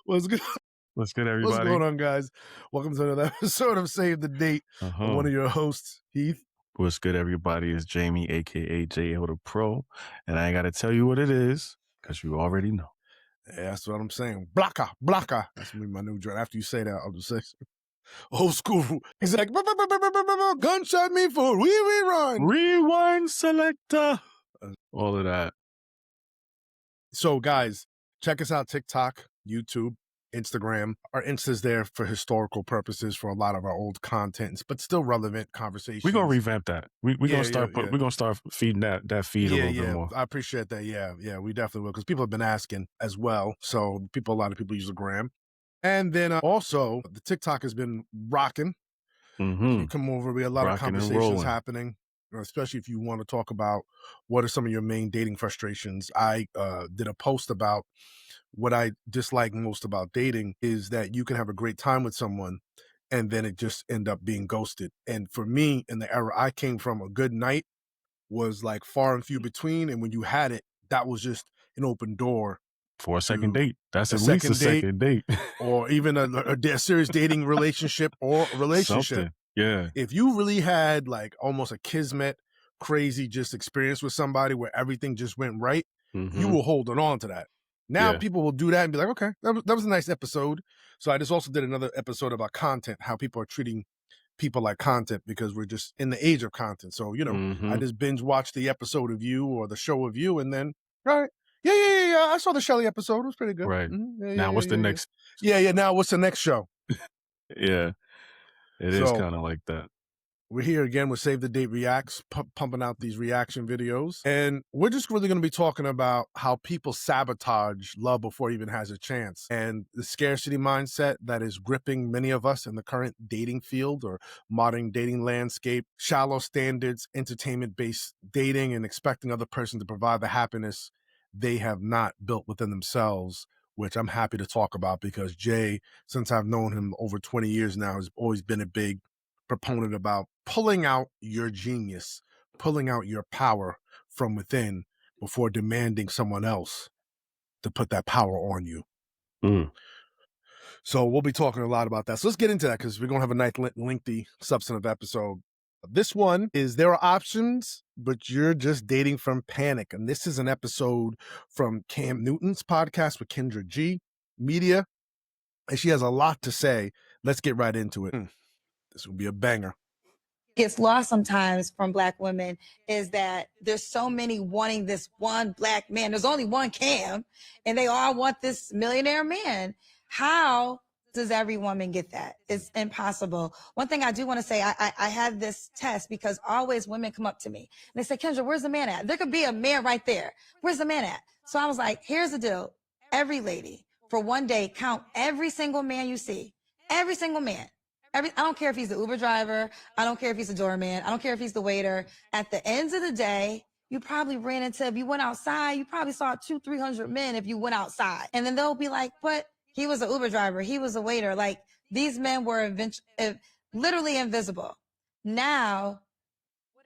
What's good? What's good, What's everybody? going on, guys? Welcome to another episode of Save the Date. I'm one of your hosts, Heath. What's good, everybody? It's Jamie, aka JL the Pro, and I ain't got to tell you what it is because you already know. Yeah, that's what I'm saying. Blocka, blocka. That's gonna be my new joint. After you say that, I'll just say old school. He's like, gunshot me for rewind. Rewind selector. All of that. So, guys, check us out: TikTok, YouTube, Instagram. Our Insta's there for historical purposes for a lot of our old content, but still relevant conversations. We're gonna revamp that. We're gonna start. We're gonna start feeding that feed a little bit more. I appreciate that. Yeah, we definitely will because people have been asking as well. So a lot of people use the gram, and then also the TikTok has been rocking. Mm-hmm. You come over, we have a lot of conversations happening, especially if you want to talk about what are some of your main dating frustrations. I did a post about what I dislike most about dating is that you can have a great time with someone and then it just end up being ghosted. And for me, in the era I came from, a good night was like far and few between. And when you had it, that was just an open door for a second date. That's at least second a second date. Or even a serious dating relationship or a relationship. Something. Yeah. If you really had like almost a kismet, crazy just experience with somebody where everything just went right, you were holding on to that. Now people will do that and be like, okay, that was a nice episode. So I just also did another episode about content, how people are treating people like content because we're just in the age of content. So, I just binge watched the episode of you or the show of you and then, all right. Yeah. I saw the Shelley episode. It was pretty good. Right. Now what's the next? Yeah. Now what's the next show? Yeah. It is kind of like that. We're here again with Save the Date Reacts, pumping out these reaction videos. And we're just really going to be talking about how people sabotage love before it even has a chance. And the scarcity mindset that is gripping many of us in the current dating field or modern dating landscape, shallow standards, entertainment-based dating, and expecting other person to provide the happiness they have not built within themselves, which I'm happy to talk about because Jay, since I've known him over 20 years now, has always been a big proponent about pulling out your genius, pulling out your power from within before demanding someone else to put that power on you. So we'll be talking a lot about that. So let's get into that because we're going to have a nice, lengthy, substantive episode. This one is there are options, but you're just dating from panic. And this is an episode from Cam Newton's podcast with Kendra G Media. And she has a lot to say. Let's get right into it. This will be a banger. Gets lost sometimes from Black women is that there's so many wanting this one Black man. There's only one Cam, and they all want this millionaire man. How does every woman get that? It's impossible. One thing I do want to say, I had this test because always women come up to me and they say, Kendra, where's the man at? There could be a man right there. Where's the man at? So I was like, here's the deal. Every lady, for one day, count every single man you see. Every single man. I don't care if he's the Uber driver. I don't care if he's the doorman. I don't care if he's the waiter. At the end of the day, you probably ran into, if you went outside, you probably saw 200-300 men if you went outside. And then they'll be like, but he was an Uber driver. He was a waiter. Like these men were literally invisible. Now,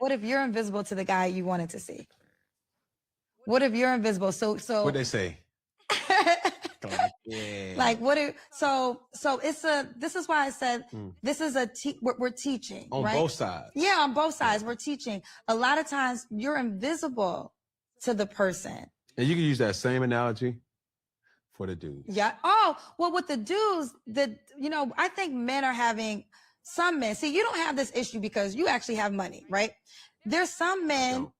what if you're invisible to the guy you wanted to see? What if you're invisible? So what they say? Yeah. Like what if so it's this is why I said this is we're teaching on right? both sides. Yeah, on both sides we're teaching. A lot of times you're invisible to the person. And you can use that same analogy for the dudes. Yeah. Oh, well, with the dudes, I think men are having some men. See, you don't have this issue because you actually have money, right? There's some men.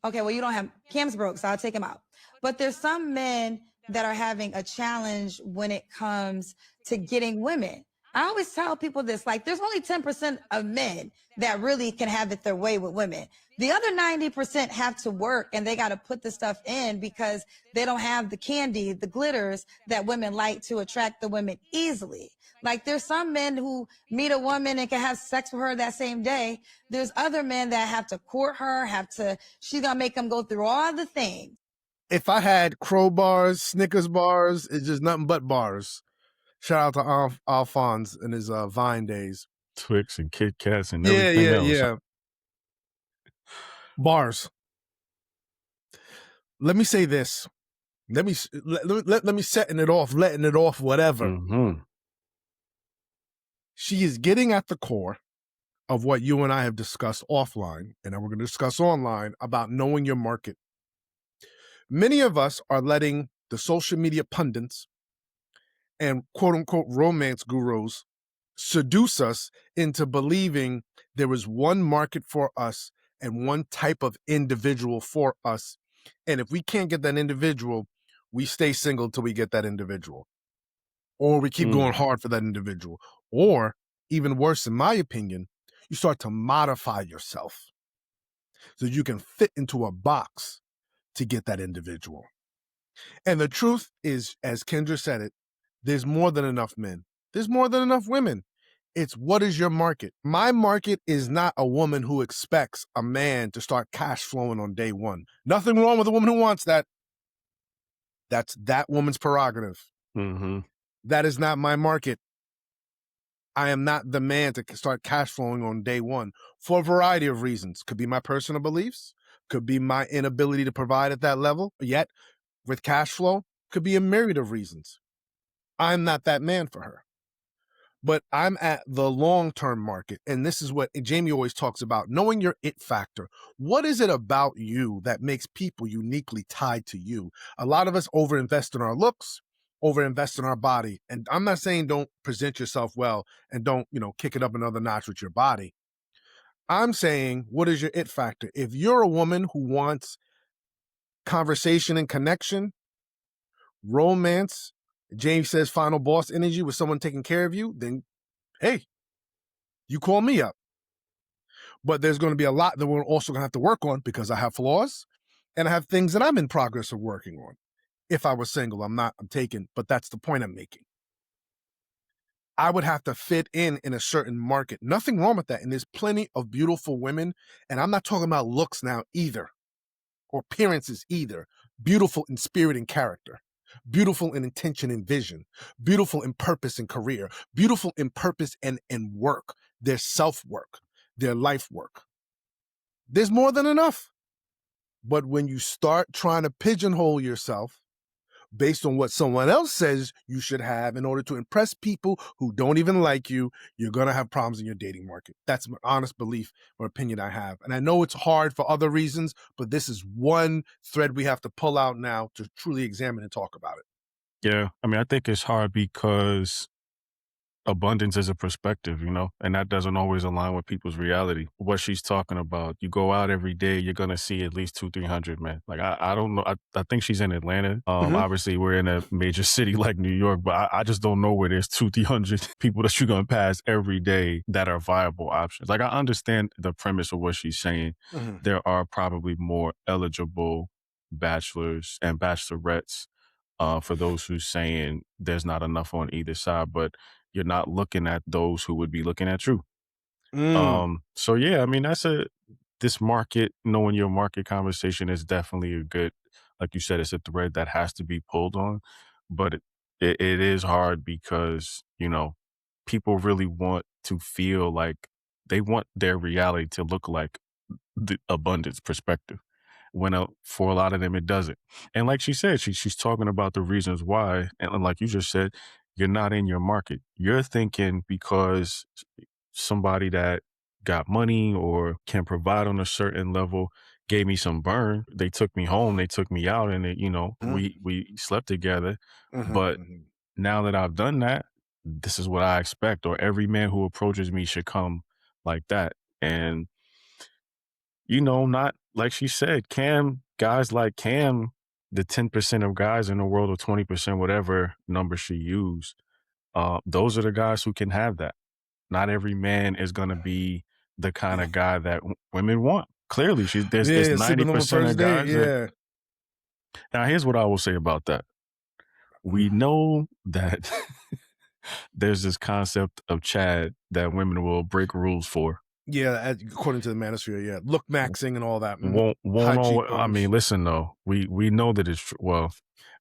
Okay, well, you don't have Cam's broke, so I'll take him out. But there's some men that are having a challenge when it comes to getting women. I always tell people this, like there's only 10% of men that really can have it their way with women. The other 90% have to work and they got to put the stuff in because they don't have the candy, the glitters that women like to attract the women easily. Like there's some men who meet a woman and can have sex with her that same day. There's other men that have to court her, she's going to make them go through all the things. If I had crowbars, Snickers bars, it's just nothing but bars. Shout out to Alphonse in his Vine days. Twix and Kit Kats and everything else. Yeah. Bars. Let me say this. let me setting it off, letting it off, whatever. Mm-hmm. She is getting at the core of what you and I have discussed offline, and then we're going to discuss online about knowing your market. Many of us are letting the social media pundits and quote unquote romance gurus seduce us into believing there is one market for us and one type of individual for us. And if we can't get that individual, we stay single till we get that individual, or we keep going hard for that individual, or even worse, in my opinion, you start to modify yourself so you can fit into a box to get that individual. And the truth is, as Kendra said it, there's more than enough men. There's more than enough women. It's what is your market? My market is not a woman who expects a man to start cash flowing on day one. Nothing wrong with a woman who wants that. That's that woman's prerogative. Mm-hmm. That is not my market. I am not the man to start cash flowing on day one for a variety of reasons. Could be my personal beliefs, could be my inability to provide at that level, yet with cash flow, could be a myriad of reasons. I'm not that man for her. But I'm at the long-term market. And this is what Jamie always talks about, knowing your it factor. What is it about you that makes people uniquely tied to you? A lot of us overinvest in our looks, overinvest in our body. And I'm not saying don't present yourself well and don't, kick it up another notch with your body. I'm saying, what is your it factor? If you're a woman who wants conversation and connection, romance, James says final boss energy with someone taking care of you, then hey, you call me up. But there's going to be a lot that we're also going to have to work on because I have flaws and I have things that I'm in progress of working on. If I was single, I'm taken, but that's the point I'm making. I would have to fit in a certain market. Nothing wrong with that. And there's plenty of beautiful women. And I'm not talking about looks now either, or appearances either. Beautiful in spirit and character, beautiful in intention and vision, beautiful in purpose and career, beautiful in purpose and work, their self-work, their life work. There's more than enough. But when you start trying to pigeonhole yourself based on what someone else says you should have in order to impress people who don't even like you, you're going to have problems in your dating market. That's my honest belief or opinion I have. And I know it's hard for other reasons, but this is one thread we have to pull out now to truly examine and talk about it. Yeah. I mean, I think it's hard because abundance is a perspective, and that doesn't always align with people's reality. What she's talking about, you go out every day, you're going to see at least 200-300 men. Like, I don't know. I think she's in Atlanta. Obviously we're in a major city like New York, but I just don't know where there's 200-300 people that you're going to pass every day that are viable options. Like, I understand the premise of what she's saying. There are probably more eligible bachelors and bachelorettes for those who's saying there's not enough on either side, but you're not looking at those who would be looking at you. So yeah, I mean, this market, knowing your market conversation is definitely a good, like you said, it's a thread that has to be pulled on, but it is hard because, people really want to feel like they want their reality to look like the abundance perspective when for a lot of them it doesn't. And like she said, she's talking about the reasons why, and like you just said, you're not in your market. You're thinking because somebody that got money or can provide on a certain level gave me some burn, they took me home, they took me out, and we slept together. But now that I've done that, this is what I expect, or every man who approaches me should come like that. And not like she said, guys like Cam, the 10% of guys in the world, or 20%, whatever number she used, those are the guys who can have that. Not every man is going to be the kind of guy that women want. Clearly, there's 90% of guys. Now, here's what I will say about that. We know that there's this concept of Chad that women will break rules for. Yeah, according to the manosphere, yeah. Look maxing and all that. Won't I mean, listen, though. We know that it's true. Well,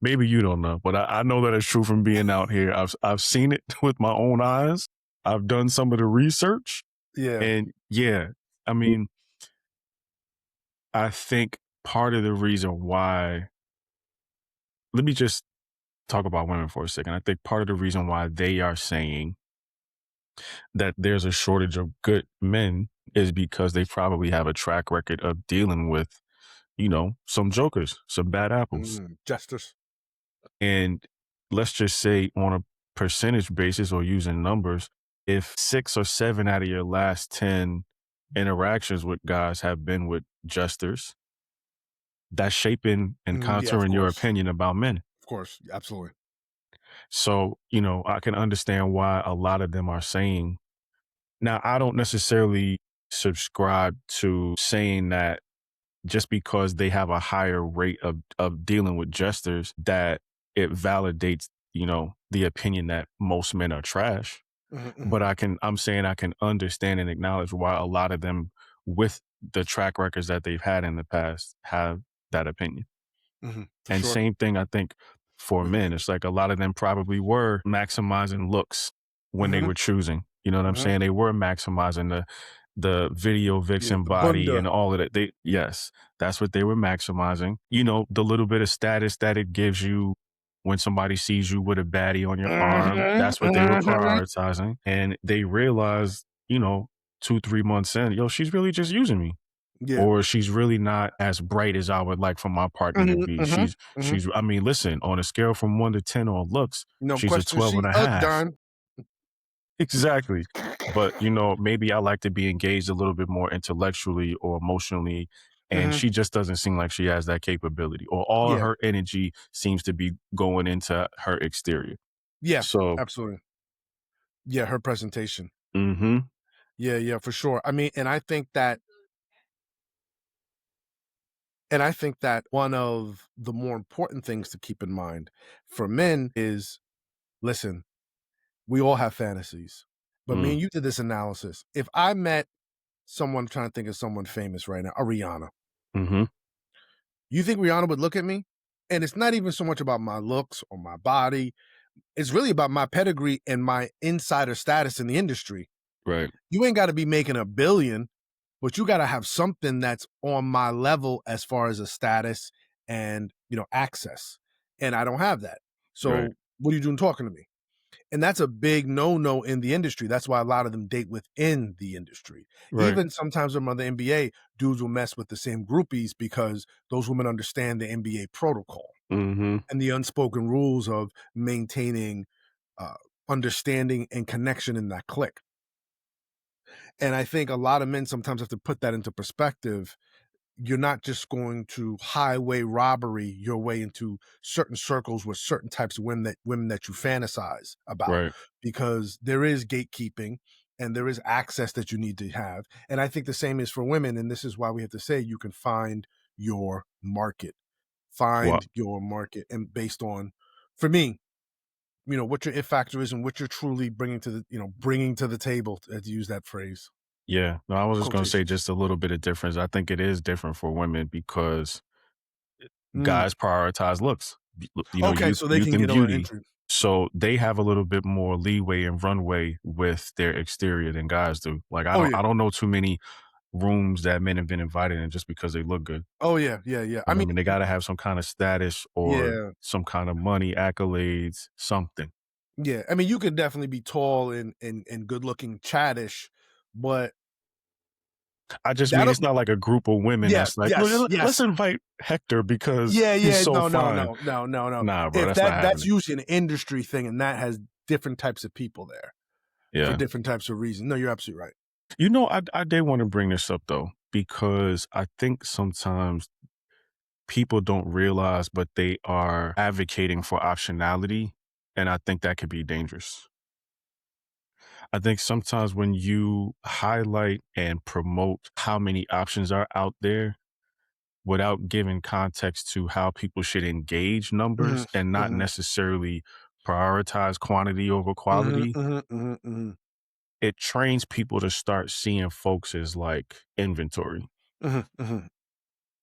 maybe you don't know, but I know that it's true from being out here. I've seen it with my own eyes. I've done some of the research. Yeah. And yeah, I mean, I think part of the reason why let me just talk about women for a second. I think part of the reason why they are saying that there's a shortage of good men is because they probably have a track record of dealing with, some jokers, some bad apples. Jesters. And let's just say on a percentage basis or using numbers, if 6 or 7 out of your last 10 interactions with guys have been with jesters, that's shaping and Yeah, of contouring your course. opinion about men. Of course. Absolutely. So, I can understand why a lot of them are saying, now, I don't necessarily subscribe to saying that just because they have a higher rate of dealing with jesters, that it validates, the opinion that most men are trash. But Mhm. I'm saying I can understand and acknowledge why a lot of them with the track records that they've had in the past have that opinion. For And sure. same thing, I think, for With men. It's like a lot of them probably were maximizing looks when they mhm, were choosing. You know what I'm mhm. saying? They were maximizing the video Yeah, vixen the body bunda. and all of that. Yes, that's what they were maximizing. The little bit of status that it gives you when somebody sees you with a baddie on your arm, Mhm, that's what they were mhm. prioritizing. And they realized, 2, 3 months in, yo, she's really just using me, Yeah. or she's really not as bright as I would like for my partner to Mhm, be. mhm, mhm. I mean, listen, on a scale from 1 to 10 on looks, No she's a question, 12 and she's a a half. dime. Exactly. But, maybe I like to be engaged a little bit more intellectually or emotionally. And Mhm. she just doesn't seem like she has that capability, or all of Yeah. her energy seems to be going into her exterior. Yeah, So, absolutely. Yeah, her presentation. hmm Yeah, yeah, for sure. I mean, and I think that one of the more important things to keep in mind for men is, listen, we all have fantasies. But me mm, and you did this analysis. If I met someone, trying to think of someone famous right now, a Rihanna, hmm you think Rihanna would look at me? And it's not even so much about my looks or my body. It's really about my pedigree and my insider status in the industry. right, You ain't got to be making a billion, but you got to have something that's on my level as far as a status and, access. And I don't have that. right, So what are you doing talking to me? And that's a big no-no in the industry. That's why a lot of them date within the industry. right. Even sometimes from the NBA, dudes will mess with the same groupies because those women understand the NBA protocol hmm and the unspoken rules of maintaining uh, understanding and connection in that clique. And I think a lot of men sometimes have to put that into perspective. You're not just going to highway robbery your way into certain circles with certain types of women that you fantasize about, Right. because there is gatekeeping and there is access that you need to have. And I think the same is for women. And this is why we have to say you can find your market. Well, Find your market. And based on, for me, what your if factor is and what you're truly bringing to the table, to use that phrase. yeah. No, I was just going to say Quotations. just a little bit of difference. I think it is different for women because Mm. guys prioritize looks, Okay, youth, so they youth can and get on beauty. entry. So they have a little bit more leeway and runway with their exterior than guys do. Like Oh yeah. I don't know too many rooms that men have been invited in just because they look good. Oh yeah, yeah, yeah. You know what I mean? They got to have some kind of status or Yeah, some kind of money, accolades, something. yeah. I mean, you could definitely be tall and good looking, chattish, but I just mean that'll it's not like a group of women yes, that's like, yes, let's yes. invite Hector because Yeah, he's yeah. so No, no, fine. no, no, no, no. Nah, bro, If that's not that's happening. usually an industry thing, and that has different types of people there for Yeah. different types of reasons. No, you're absolutely right. I did want to bring this up though, because I think sometimes people don't realize, but they are advocating for optionality. And I think that could be dangerous. I think sometimes when you highlight and promote how many options are out there without giving context to how people should engage Mhm, numbers and not mhm, necessarily prioritize quantity over mhm, quality, mhm, mhm, mhm, it trains people to start seeing folks as like inventory. mhm, mhm.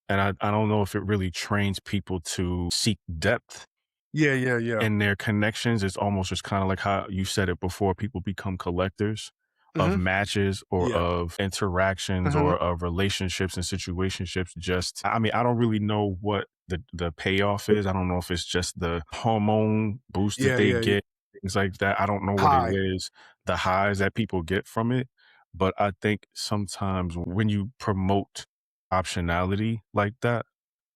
And I don't know if it really trains people to seek depth Yeah, yeah, yeah. in their connections. It's almost just kind of like how you said it before, people become collectors. of matches or Yeah. of interactions or of relationships and situationships. Just, I mean, I don't really know what the payoff is. I don't know if it's just the hormone boost that they Yeah. get, things like that. I don't know what it High. is, the highs that people get from it. But I think sometimes when you promote optionality like that,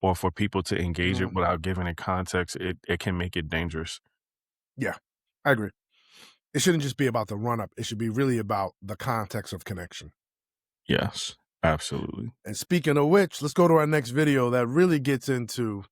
or for people to engage it without giving it context, it can make it dangerous. Yeah, I agree. It shouldn't just be about the run-up. It should be really about the context of connection. Yes, absolutely. And speaking of which, let's go to our next video that really gets into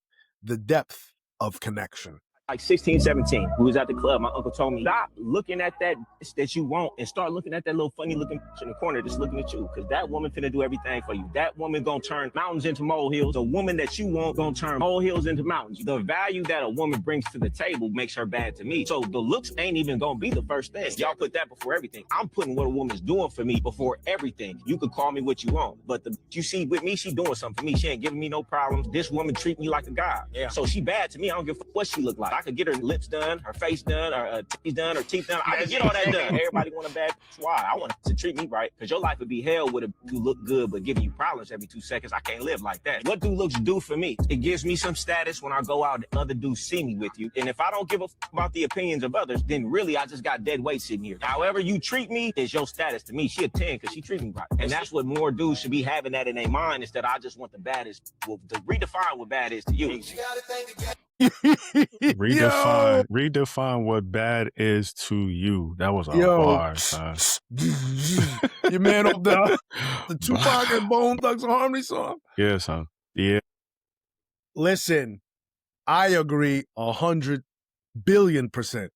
the depth of connection. Like 16, 17, we was at the club. My uncle told me, stop looking at that that you want and start looking at that little funny looking in the corner just looking at you, because that woman finna do everything for you. That woman gonna turn mountains into molehills. The woman that you want gonna turn molehills into mountains. The value that a woman brings to the table makes her bad to me. So the looks ain't even gonna be the first thing. Y'all put that before everything. I'm putting what a woman's doing for me before everything. You could call me what you want, but you see with me, she doing something for me. She ain't giving me no problems. This woman treat me like a god. Yeah. So she bad to me. I don't give a fuck what she look like. I could get her lips done, her face done, her titties done, her teeth done. I can get all that done. Everybody want a bad why? I want to treat me right, because your life would be hell with a you look good but giving you problems every 2 seconds. I can't live like that. What do looks do for me? It gives me some status when I go out and other dudes see me with you. And if I don't give a fuck about the opinions of others, then really I just got dead weight sitting here. However you treat me is your status to me. She a 10 because she treat me right. And that's what more dudes should be having that in their mind, instead I just want the baddest. Well, to redefine what bad is to you. Redefine what bad is to you. That was a bar, son. Your man off the Tupac and Bone Thugs and Harmony song. Yeah, son. Yeah. Listen, I agree 100 billion%.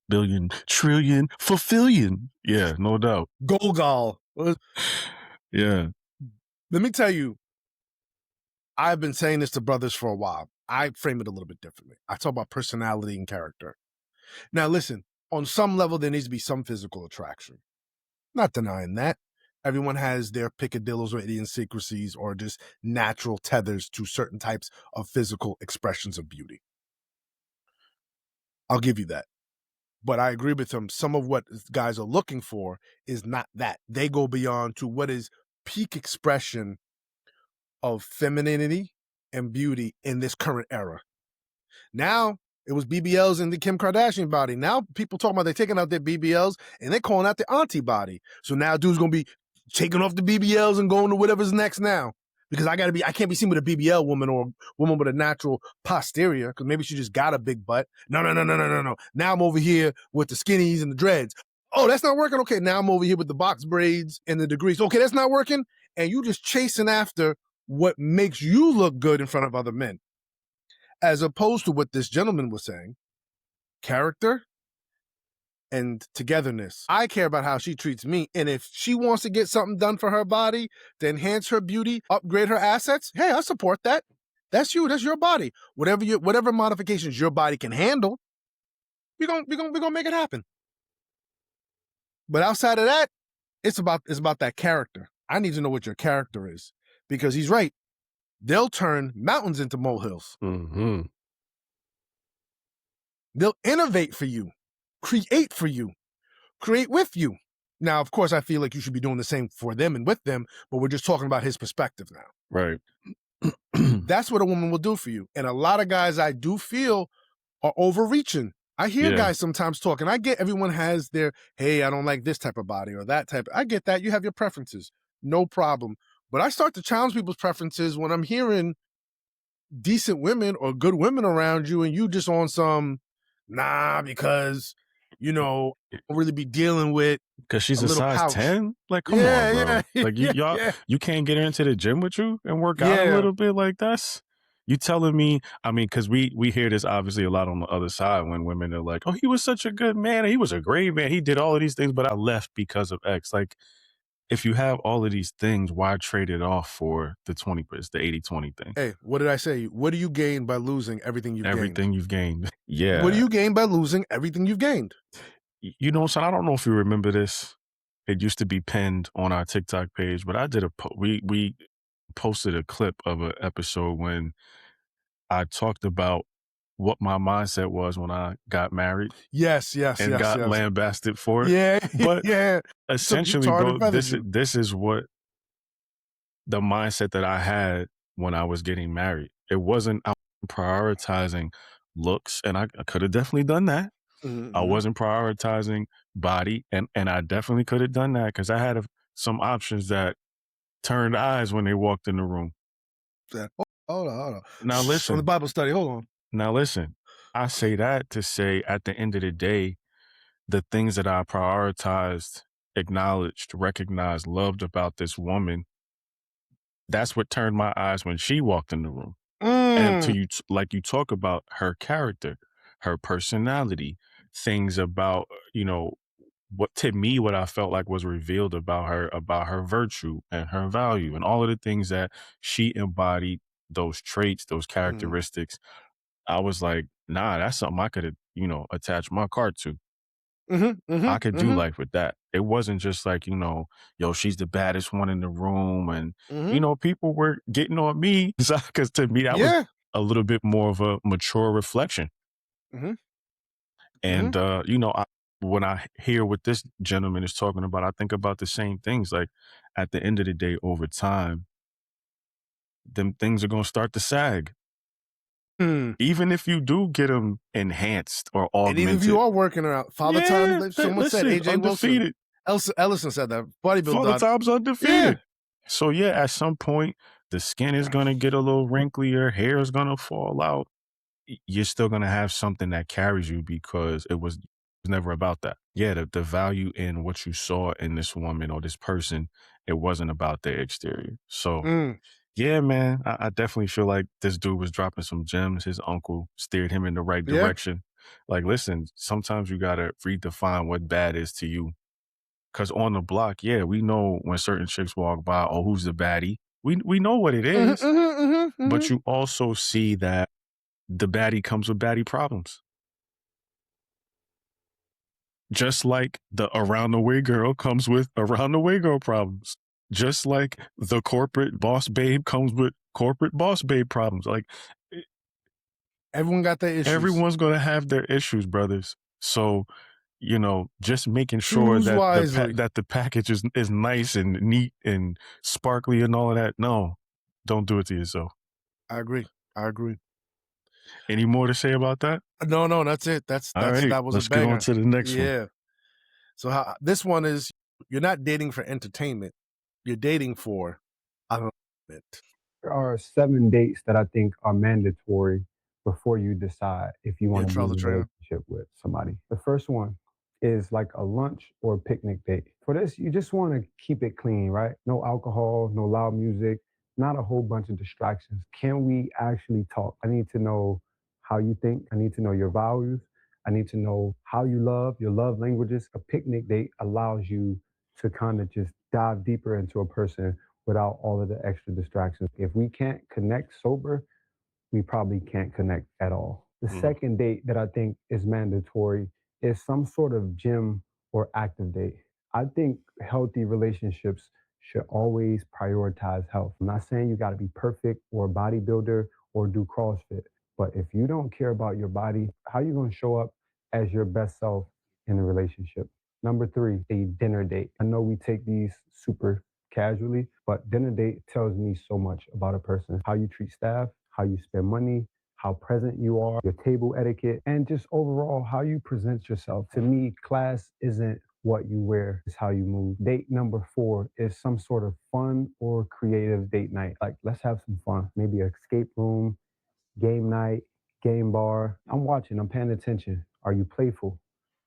Billion, trillion, fulfillion. Yeah, no doubt. Gogol. Yeah. Let me tell you, I've been saying this to brothers for a while. I frame it a little bit differently. I talk about personality and character. Now, listen, on some level, there needs to be some physical attraction. Not denying that. Everyone has their picadillos or idiosyncrasies or just natural tethers to certain types of physical expressions of beauty. I'll give you that. But I agree with him. Some of what guys are looking for is not that. They go beyond to what is peak expression of femininity and beauty in this current era. Now, it was BBLs in the Kim Kardashian body. Now people talking about they're taking out their BBLs and they're calling out the auntie body. So now dude's going to be taking off the BBLs and going to whatever's next now. Because I can't be seen with a BBL woman or a woman with a natural posterior, because maybe she just got a big butt. No. Now I'm over here with the skinnies and the dreads. Oh, that's not working? Okay, now I'm over here with the box braids and the degrees. Okay, that's not working? And you just chasing after what makes you look good in front of other men. As opposed to what this gentleman was saying, character and togetherness. I care about how she treats me. And if she wants to get something done for her body to enhance her beauty, upgrade her assets, hey, I support that. That's you. That's your body. Whatever modifications your body can handle, we're gonna make it happen. But outside of that, it's about that character. I need to know what your character is, because he's right. They'll turn mountains into molehills. Mm-hmm. They'll innovate for you, create for you, create with you. Now, of course, I feel like you should be doing the same for them and with them, but we're just talking about his perspective now. Right. That's what a woman will do for you. And a lot of guys I do feel are overreaching. I hear guys sometimes talking. I get everyone has their, hey, I don't like this type of body or that type. I get that. You have your preferences. No problem. But I start to challenge people's preferences when I'm hearing decent women or good women around you and you just on some, because, don't really be dealing with. Because she's a size pouch. 10? Like, come on, bro. Like, you can't get her into the gym with you and work out a little bit? Like, that's, you telling me, I mean, because we hear this obviously a lot on the other side when women are like, oh, he was such a good man. He was a great man. He did all of these things, but I left because of X. Like, if you have all of these things, why trade it off for the 20%, the 80-20 thing? Hey, what did I say? What do you gain by losing everything you've gained? Everything you've gained. Yeah. What do you gain by losing everything you've gained? You know, son, I don't know if you remember this. It used to be pinned on our TikTok page, but I did we posted a clip of an episode when I talked about what my mindset was when I got married Yes, yes, and yes, got yes. lambasted for it. Yeah, But yeah. You essentially, tarred and bro, feathered you. this is what the mindset that I had when I was getting married. It wasn't out prioritizing looks, and I could have definitely done that. I Mhm, wasn't prioritizing body, and I definitely could have done that because I had some options that turned eyes when they walked in the room. mhm. Hold on, hold on. Now Shh, on the listen, Bible study, hold on. now listen. I say that to say at the end of the day, the things that I prioritized, acknowledged, recognized, loved about this woman, that's what turned my eyes when she walked in the room. And to Mm, you, like you talk about her character, her personality, things about, what to me, what I felt like was revealed about her virtue and her value and all of the things that she embodied, those traits, those mhm, characteristics. I was like, nah, that's something I could, attach my card to. mhm, I mhm, could do mhm, life with that. It wasn't just like, yo, she's the baddest one in the room. And, mhm. people were getting on me because to me, that was Yeah. a little bit more of a mature reflection. Mhm, mhm. And, when I hear what this gentleman is talking about, I think about the same things. Like at the end of the day, over time, them things are going to start to sag. Mm. Even if you do get them enhanced or And even if you augmented. are working around, Father Time, Yeah, like someone said, listen, AJ Wilson, undefeated. Ellison said that. Bodybuild Father dot. Time's Yeah. undefeated. So yeah, at some point, the skin is gonna get a little wrinklier, hair is gonna fall out. You're still gonna have something that carries you because it was never about that. Yeah, the value in what you saw in this woman or this person, it wasn't about their exterior. So Mm. yeah, man, I definitely feel like this dude was dropping some gems. His uncle steered him in the right Yeah. direction. Like, listen, sometimes you gotta redefine what bad is to you. Cause on the block, yeah, we know when certain chicks walk by, oh, who's the baddie? We know what it Mhm, is, mhm, mhm, but mhm. you also see that the baddie comes with baddie problems. Just like the around the way girl comes with around the way girl problems. Just like the corporate boss babe comes with corporate boss babe problems. Like Everyone got their issues. everyone's gonna have their issues, brothers. So just making sure Choose that wisely. that the package is nice and neat and sparkly and all of that. No, don't do it to yourself. I agree. I agree. Any more to say about that? No, no, that's it. All right, That was a let's get on banger. to the next one. Yeah. So this one is you're not dating for entertainment. You're dating for alignment. There are 7 dates that I think are mandatory before you decide if you want to be Intro, in a Tran. relationship with somebody. The first one is like a lunch or picnic date. For this, you just want to keep it clean, right? No alcohol, no loud music, not a whole bunch of distractions. Can we actually talk? I need to know how you think. I need to know your values. I need to know how you love, your love languages. A picnic date allows you to kind of just dive deeper into a person without all of the extra distractions. If we can't connect sober, we probably can't connect at all. The second date that I think is mandatory is some sort of gym or active date. I think healthy relationships should always prioritize health. I'm not saying you got to be perfect or a bodybuilder or do CrossFit, but if you don't care about your body, how are you going to show up as your best self in a relationship? Number three, a dinner date. I know we take these super casually, but dinner date tells me so much about a person. How you treat staff, how you spend money, how present you are, your table etiquette, and just overall how you present yourself. To me, class isn't what you wear, it's how you move. Date number four is some sort of fun or creative date night. Like, let's have some fun. Maybe an escape room, game night, game bar. I'm watching, I'm paying attention. Are you playful?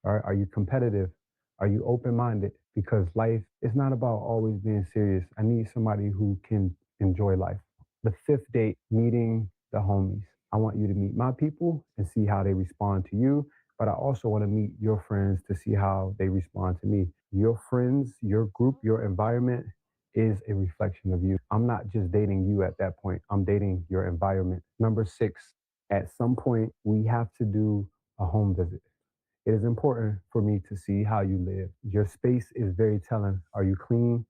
Are you competitive? Are you open minded? Because life is not about always being serious. I need somebody who can enjoy life. The fifth date, meeting the homies. I want you to meet my people and see how they respond to you. But I also want to meet your friends to see how they respond to me. Your friends, your group, your environment is a reflection of you. I'm not just dating you at that point, I'm dating your environment. Number six, at some point, we have to do a home visit. It is important for me to see how you live. Your space is very telling. Are you clean?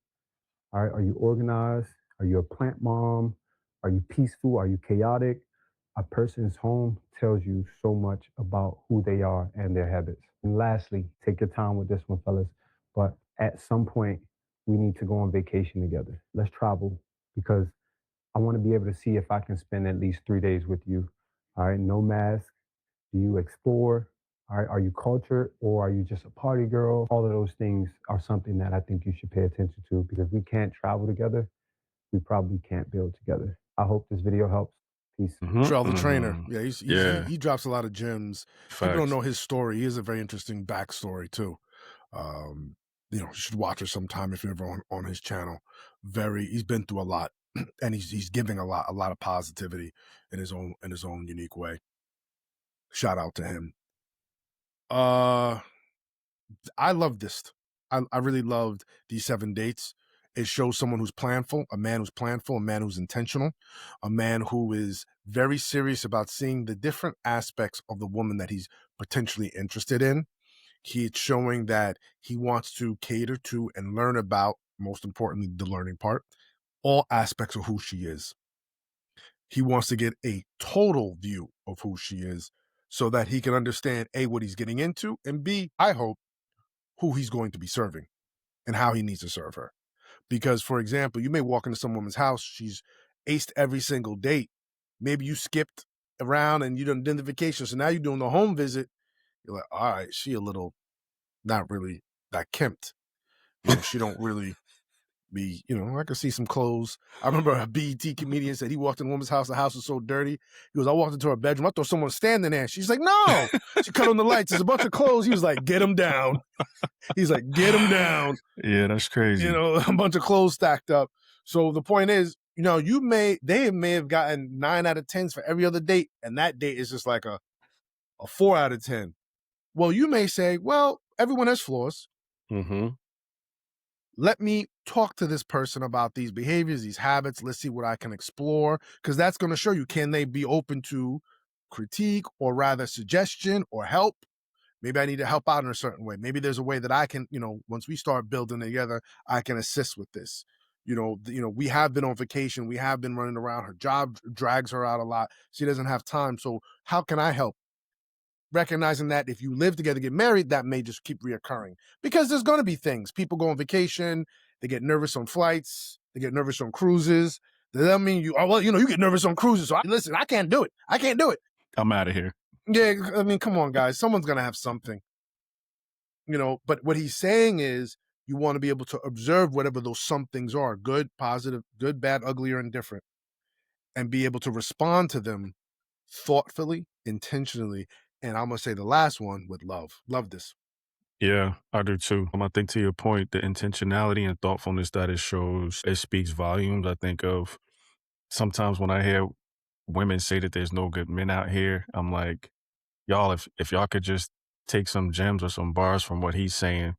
Are you organized? Are you a plant mom? Are you peaceful? Are you chaotic? A person's home tells you so much about who they are and their habits. And lastly, take your time with this one, fellas. But at some point, we need to go on vacation together. Let's travel because I want to be able to see if I can spend at least 3 days with you. All right, no mask. Do you explore? All right, are you cultured or are you just a party girl? All of those things are something that I think you should pay attention to because we can't travel together. We probably can't build together. I hope this video helps. Peace. Trell the trainer. Yeah, Yeah. he drops a lot of gems. People don't Facts. know his story. He has a very interesting backstory too. Um, you should watch it sometime if you're ever on his channel. He's been through a lot, and he's giving a lot of positivity in his own unique way. Shout out to him. I love this. I really loved these 7 dates. It shows someone who's planful, a man who's planful, a man who's intentional, a man who is very serious about seeing the different aspects of the woman that he's potentially interested in. He's showing that he wants to cater to and learn about, most importantly, the learning part, all aspects of who she is. He wants to get a total view of who she is so that he can understand A, what he's getting into, and B, I hope, who he's going to be serving and how he needs to serve her. Because, for example, you may walk into some woman's house, she's aced every single date. Maybe you skipped around and you done did the vacation. So now you're doing the home visit. You're like, all right, she a little not really that kempt. She don't really be, I could see some clothes. I remember a BET comedian said he walked in a woman's house, the house was so dirty. He goes, I walked into her bedroom, I thought someone was standing there. She's like, no. She cut on the lights. There's a bunch of clothes. He was like, get them down. He's like, get them down. Yeah, that's crazy. A bunch of clothes stacked up. So the point is, they may have gotten 9 out of 10s for every other date, and that date is just like a 4 out of 10. Well, you may say, well, everyone has flaws. Mm-hmm. Let me talk to this person about these behaviors, these habits. Let's see what I can explore, because that's going to show you, can they be open to critique or rather suggestion or help? Maybe I need to help out in a certain way. Maybe there's a way that I can, once we start building together, I can assist with this. We have been on vacation. We have been running around. Her job drags her out a lot. She doesn't have time. So how can I help? Recognizing that if you live together, get married, that may just keep reoccurring because there's going to be things. People go on vacation. They get nervous on flights. They get nervous on cruises. Does that mean you get nervous on cruises? So listen, I can't do it. I can't do it. I'm out of here. Yeah. I mean, come on, guys. Someone's going to have something, but what he's saying is you want to be able to observe whatever those somethings are, good, positive, good, bad, ugly, or indifferent, and be able to respond to them thoughtfully, intentionally. And I'm going to say the last one with love. Love this. Yeah, I do too. I think to your point, the intentionality and thoughtfulness that it shows, it speaks volumes. I think of sometimes when I hear women say that there's no good men out here, I'm like, y'all, if y'all could just take some gems or some bars from what he's saying,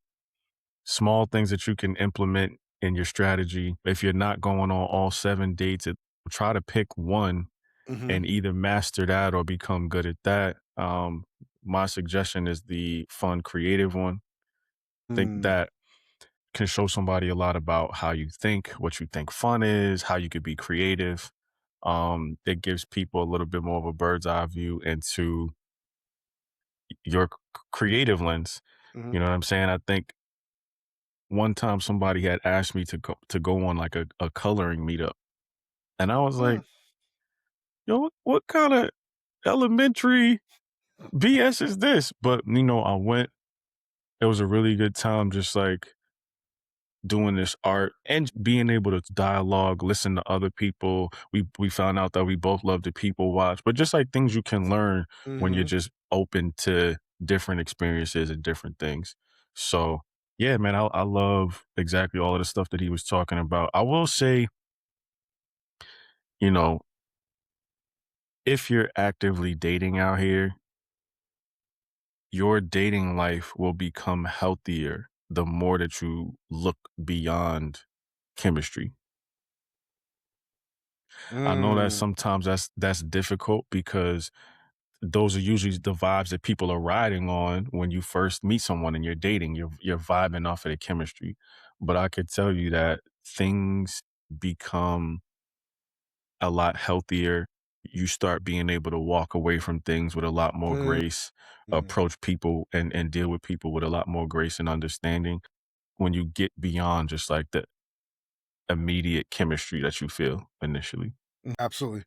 small things that you can implement in your strategy. If you're not going on all 7 dates, try to pick one and either master that or become good at that. My suggestion is the fun, creative one. I think that can show somebody a lot about how you think, what you think fun is, how you could be creative. It gives people a little bit more of a bird's eye view into your creative lens. You know what I'm saying? I think one time somebody had asked me to go on like a coloring meetup. And I was like, yo, what kind of elementary BS is this? But I went. It was a really good time, just like doing this art and being able to dialogue, listen to other people. We found out that we both love to people watch, but just like things you can learn when you're just open to different experiences and different things. So yeah, man, I love exactly all of the stuff that he was talking about. I will say, you know, if you're actively dating out here, your dating life will become healthier the more that you look beyond chemistry. I know that sometimes that's difficult because those are usually the vibes that people are riding on when you first meet someone and you're dating. You're vibing off of the chemistry. But I could tell you that things become a lot healthier you start being able to walk away from things with a lot more grace, approach people and deal with people with a lot more grace and understanding when you get beyond just like the immediate chemistry that you feel initially. Absolutely.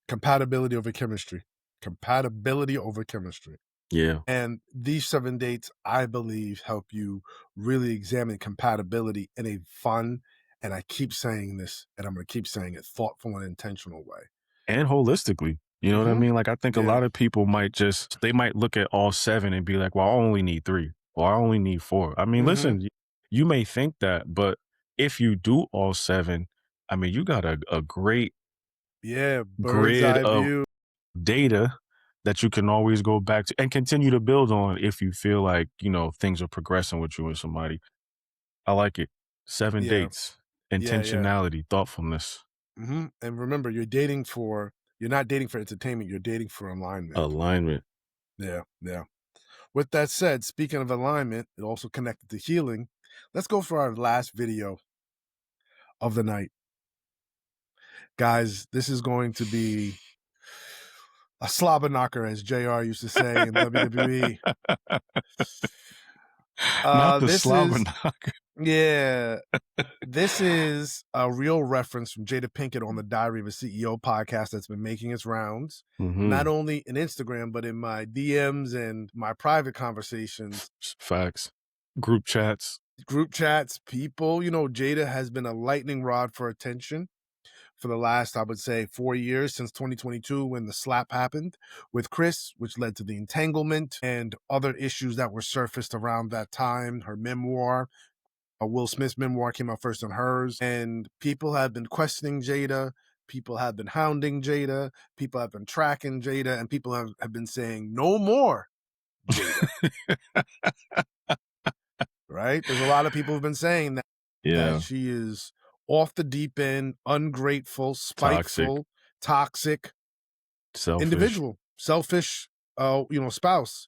Compatibility over chemistry. Compatibility over chemistry. Yeah. And these 7 dates, I believe, help you really examine compatibility in a fun, and I keep saying this, and I'm going to keep saying it, thoughtful and intentional way. And holistically. You know what I mean? Like, I think a Yeah. lot of people they might look at all 7 and be like, well, I only need 3 or I only need 4. I mean, listen, you may think that, but if you do all 7, I mean, you got a great Yeah, bird's grid eye of view. data that you can always go back to and continue to build on if you feel like, things are progressing with you and somebody. I like it. 7 Yeah. dates, Yeah. intentionality, thoughtfulness, And remember, you're not dating for entertainment, you're dating for alignment. alignment. Yeah. With that said, speaking of alignment, it also connected to healing. Let's go for our last video of the night. Guys, this is going to be a slobber knocker, as JR used to say in WWE. Not the This slobber is, knocker. yeah, this is a real reference from Jada Pinkett on the Diary of a CEO podcast that's been making its rounds, not only in Instagram, but in my DMs and my private conversations. Facts. Group chats. People, Jada has been a lightning rod for attention for the last, I would say, 4 years, since 2022 when the slap happened with Chris, which led to the entanglement and other issues that were surfaced around that time. Her memoir, Will Smith's memoir, came out first than hers. And people have been questioning Jada. People have been hounding Jada. People have been tracking Jada. And people have been saying, no more Jada. Right? There's a lot of people who've been saying that. Yeah. That she is off the deep end, ungrateful, spiteful, toxic selfish individual, selfish, spouse.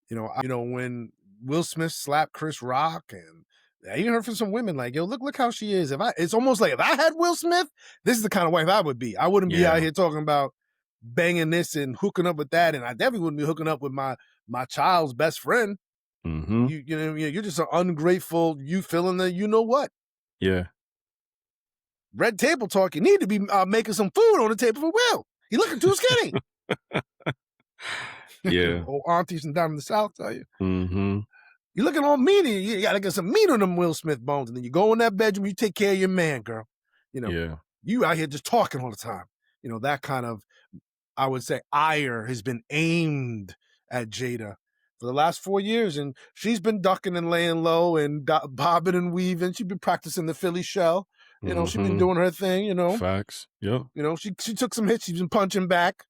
When Will Smith slapped Chris Rock, and I even heard from some women like, "Yo, look how she is." It's almost like if I had Will Smith, this is the kind of wife I would be. I wouldn't be out here talking about banging this and hooking up with that, and I definitely wouldn't be hooking up with my child's best friend. You're just an ungrateful. You feeling the you know what? Yeah. Red table talk. You need to be making some food on the table for Will. He looking too skinny. Yeah. Old aunties and down in the South tell you. Mm-hmm. You looking all meaty. You gotta get some meat on them Will Smith bones, and then you go in that bedroom. You take care of your man, girl. You out here just talking all the time. That kind of, I would say, ire has been aimed at Jada for the last 4 years, and she's been ducking and laying low and bobbing and weaving. She's been practicing the Philly shell. She's been doing her thing. Facts. Yep. She took some hits. She's been punching back.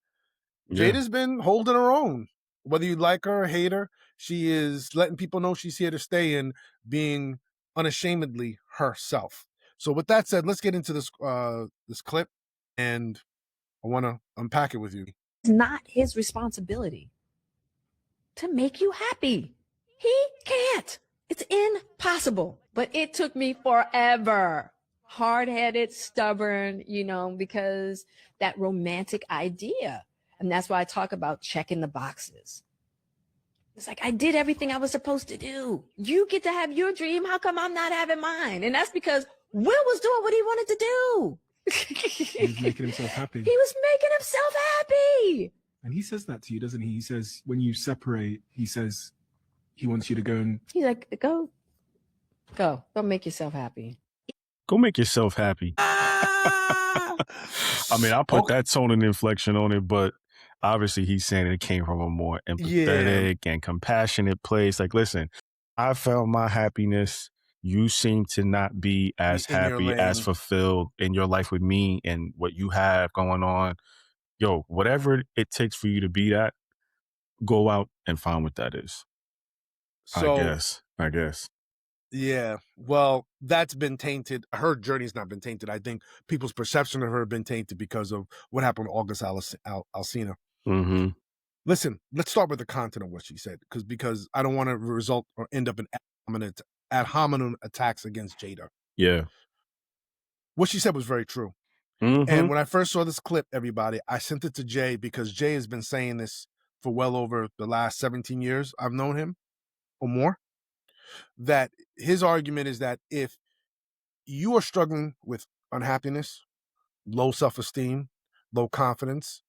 Yeah. Jada's been holding her own. Whether you like her or hate her, she is letting people know she's here to stay and being unashamedly herself. So with that said, let's get into this clip, and I want to unpack it with you. It's not his responsibility to make you happy. He can't. It's impossible. But it took me forever. Hard-headed, stubborn, because that romantic idea. And that's why I talk about checking the boxes. It's like, I did everything I was supposed to do. You get to have your dream. How come I'm not having mine? And that's because Will was doing what he wanted to do. He was making himself happy. He was making himself happy. And he says that to you, doesn't he? He says, when you separate, he says he wants you to go and... He's like, go make yourself happy. Go make yourself happy. I mean, I'll put that tone and inflection on it, but obviously he's saying it came from a more empathetic and compassionate place. Like, listen, I found my happiness. You seem to not be as happy, as fulfilled in your life with me and what you have going on. Yo, whatever it takes for you to be that, go out and find what that is. So, I guess. Yeah. Well, that's been tainted. Her journey's not been tainted. I think people's perception of her have been tainted because of what happened to August Alsina. Mm-hmm. Listen, let's start with the content of what she said, because I don't want to result or end up in ad hominem attacks against Jada. Yeah. What she said was very true. And when I first saw this clip, everybody, I sent it to Jay because Jay has been saying this for well over the last 17 years I've known him or more. That his argument is that if you are struggling with unhappiness, low self-esteem, low confidence,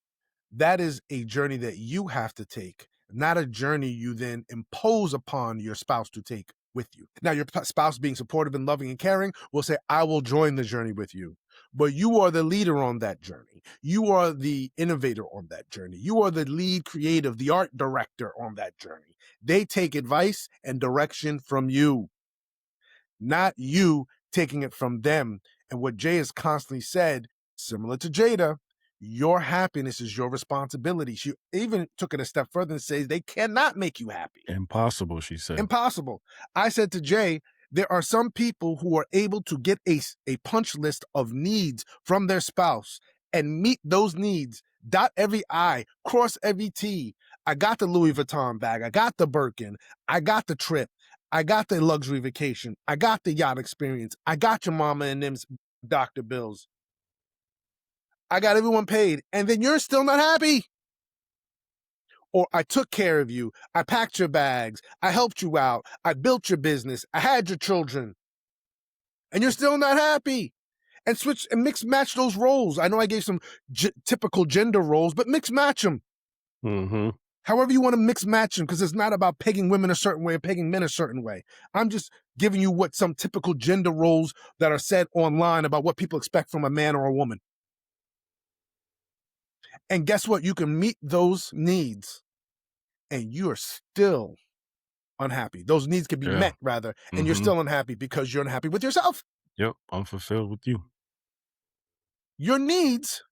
that is a journey that you have to take, not a journey you then impose upon your spouse to take with you. Now, your spouse being supportive and loving and caring will say, I will join the journey with you. But you are the leader on that journey. You are the innovator on that journey. You are the lead creative, the art director on that journey. They take advice and direction from you, not you taking it from them. And what Jay has constantly said, similar to Jada, your happiness is your responsibility. She even took it a step further and says they cannot make you happy. Impossible, she said. Impossible. I said to Jay, there are some people who are able to get a punch list of needs from their spouse and meet those needs, dot every I, cross every T. I got the Louis Vuitton bag. I got the Birkin. I got the trip. I got the luxury vacation. I got the yacht experience. I got your mama and them's doctor bills. I got everyone paid. And then you're still not happy. Or I took care of you. I packed your bags. I helped you out. I built your business. I had your children. And you're still not happy. And switch and mix match those roles. I know I gave some typical gender roles, but mix match them. However you want to mix match them, because it's not about pegging women a certain way or pegging men a certain way. I'm just giving you what some typical gender roles that are said online about what people expect from a man or a woman. And guess what? You can meet those needs and you are still unhappy. Those needs can be met, rather, and you're still unhappy because you're unhappy with yourself. Yep, unfulfilled with you. Your needs,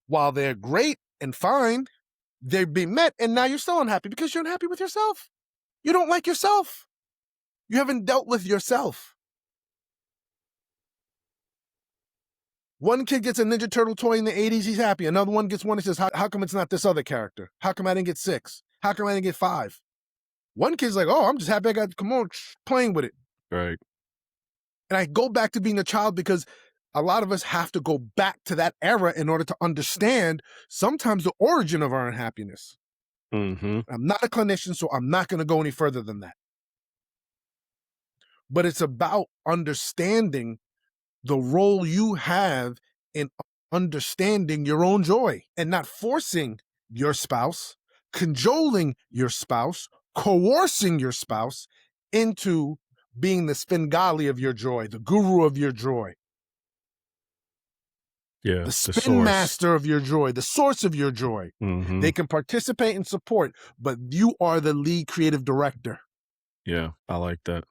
while they're great and fine, they're being met, and now you're still unhappy because you're unhappy with yourself. You don't like yourself. You haven't dealt with yourself. One kid gets a Ninja Turtle toy in the 80s, he's happy. Another one gets one and says, how come it's not this other character? How come I didn't get 6? How come I didn't get 5? One kid's like, oh, I'm just happy I got, come on, playing with it. Right. And I go back to being a child because a lot of us have to go back to that era in order to understand sometimes the origin of our unhappiness. I'm not a clinician, so I'm not going to go any further than that. But it's about understanding the role you have in understanding your own joy and not forcing your spouse, cajoling your spouse, coercing your spouse into being the Svengali of your joy, the guru of your joy. Yeah, the spin master of your joy, the source of your joy. They can participate and support, but you are the lead creative director. Yeah, I like that.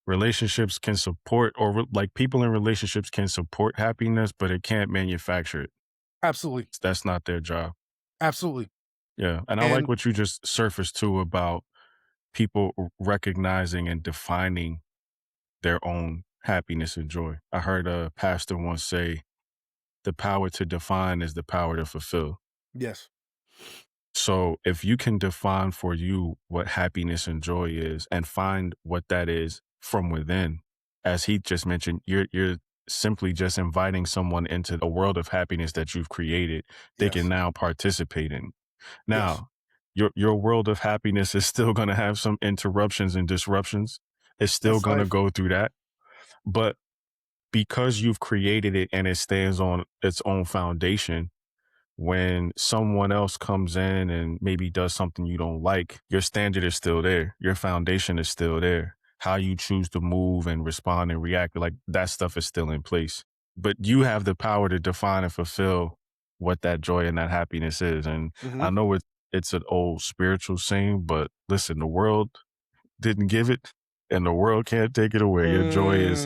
Relationships can support, or like people in relationships can support happiness, but it can't manufacture it. Absolutely. That's not their job. Absolutely. Yeah. And I like what you just surfaced too about people recognizing and defining their own happiness and joy. I heard a pastor once say, the power to define is the power to fulfill. Yes. So if you can define for you what happiness and joy is and find what that is from within, as Heath just mentioned, you're simply just inviting someone into a world of happiness that you've created. They can now participate in. Now, your world of happiness is still going to have some interruptions and disruptions. It's still going to go through that. But because you've created it and it stands on its own foundation, when someone else comes in and maybe does something you don't like, your standard is still there. Your foundation is still there. How you choose to move and respond and react, like that stuff is still in place. But you have the power to define and fulfill what that joy and that happiness is. And I know it's an old spiritual saying, but listen, the world didn't give it and the world can't take it away. Your joy is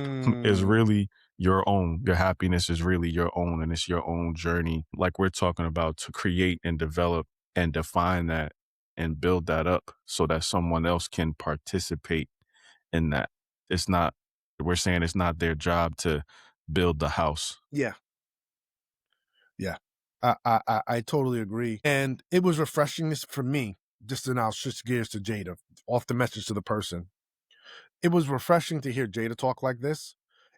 really your own. Your happiness is really your own, and it's your own journey, like we're talking about, to create and develop and define that and build that up so that someone else can participate in that. It's not, we're saying it's not their job to build the house. Yeah. Yeah. I totally agree. And it was refreshing for me, just and I'll switch gears to Jada, off the message to the person. It was refreshing to hear Jada talk like this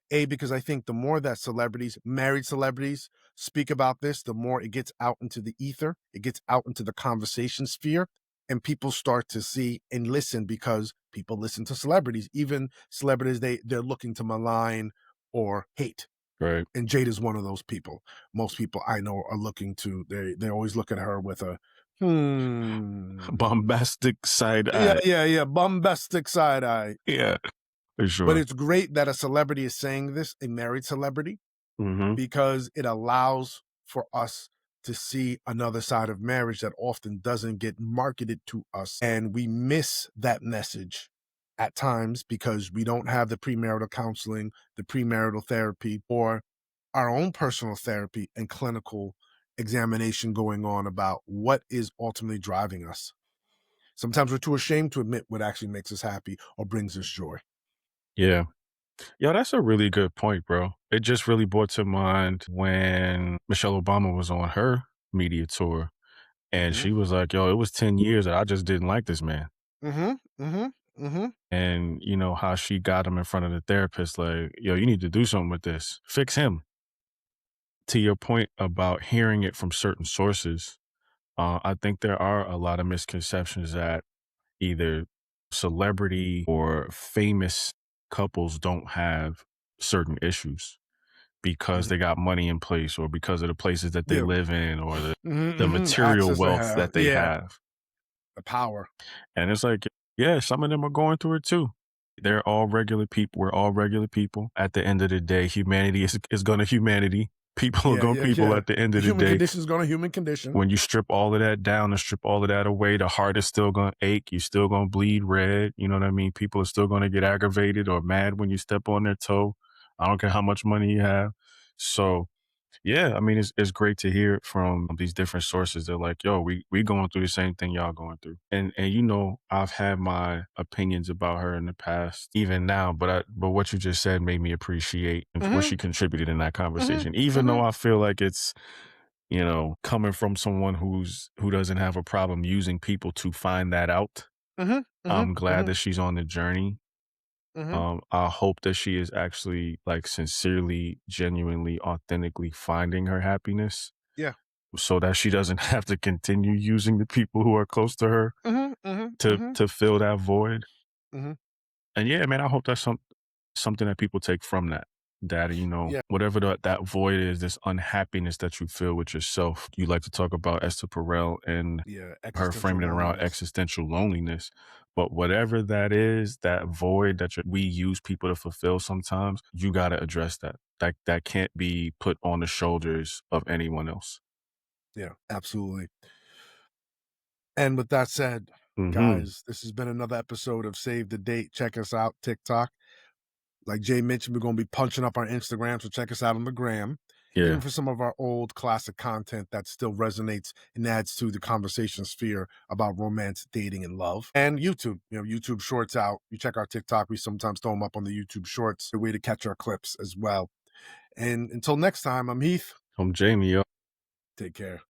Because I think the more that celebrities, married celebrities, speak about this, the more it gets out into the ether, it gets out into the conversation sphere, and people start to see and listen because people listen to celebrities, even celebrities they're looking to malign or hate. Right. And Jade is one of those people. Most people I know are looking to, they always look at her with a bombastic side eye. Yeah, bombastic side eye. Yeah, for sure. But it's great that a celebrity is saying this, a married celebrity, because it allows for us to see another side of marriage that often doesn't get marketed to us. And we miss that message at times because we don't have the premarital counseling, the premarital therapy, or our own personal therapy and clinical examination going on about what is ultimately driving us. Sometimes we're too ashamed to admit what actually makes us happy or brings us joy. Yeah. Yeah, that's a really good point, bro. It just really brought to mind when Michelle Obama was on her media tour and she was like, yo, it was 10 years that I just didn't like this man. And you know, how she got him in front of the therapist, like, yo, you need to do something with this. Fix him. To your point about hearing it from certain sources, I think there are a lot of misconceptions that either celebrity or famous couples don't have certain issues because they got money in place or because of the places that they Yeah. live in or the material Access they wealth have. that they Yeah. have. The power. And it's like, yeah, some of them are going through it too. They're all regular people. We're all regular people. At the end of the day, humanity is going to humanity. People are going to people at the end of the human day. condition is going to human condition. When you strip all of that down and strip all of that away, the heart is still going to ache. You're still going to bleed red. You know what I mean? People are still going to get aggravated or mad when you step on their toe. I don't care how much money you have. So, yeah, I mean, it's great to hear it from these different sources. They're like, yo, we going through the same thing y'all going through. And you know, I've had my opinions about her in the past, even now, but what you just said made me appreciate what she contributed in that conversation. Even though I feel like it's, you know, coming from someone who doesn't have a problem using people to find that out. I'm glad that she's on the journey. I hope that she is actually like sincerely, genuinely, authentically finding her happiness. Yeah. So that she doesn't have to continue using the people who are close to her to fill that void. And yeah, man, I hope that's something that people take from that. That, you know, whatever that void is, this unhappiness that you feel with yourself. You like to talk about Esther Perel and her framing it around existential loneliness. But whatever that is, that void that we use people to fulfill sometimes, you got to address that. That can't be put on the shoulders of anyone else. Yeah, absolutely. And with that said, guys, this has been another episode of Save the Date. Check us out, TikTok. Like Jay mentioned, we're going to be punching up our Instagram, so check us out on the gram. Yeah. Even for some of our old classic content that still resonates and adds to the conversation sphere about romance, dating, and love. And YouTube, you know, YouTube Shorts out. You check our TikTok, we sometimes throw them up on the YouTube Shorts, a way to catch our clips as well. And until next time, I'm Heath. I'm Jamie, yo. Take care.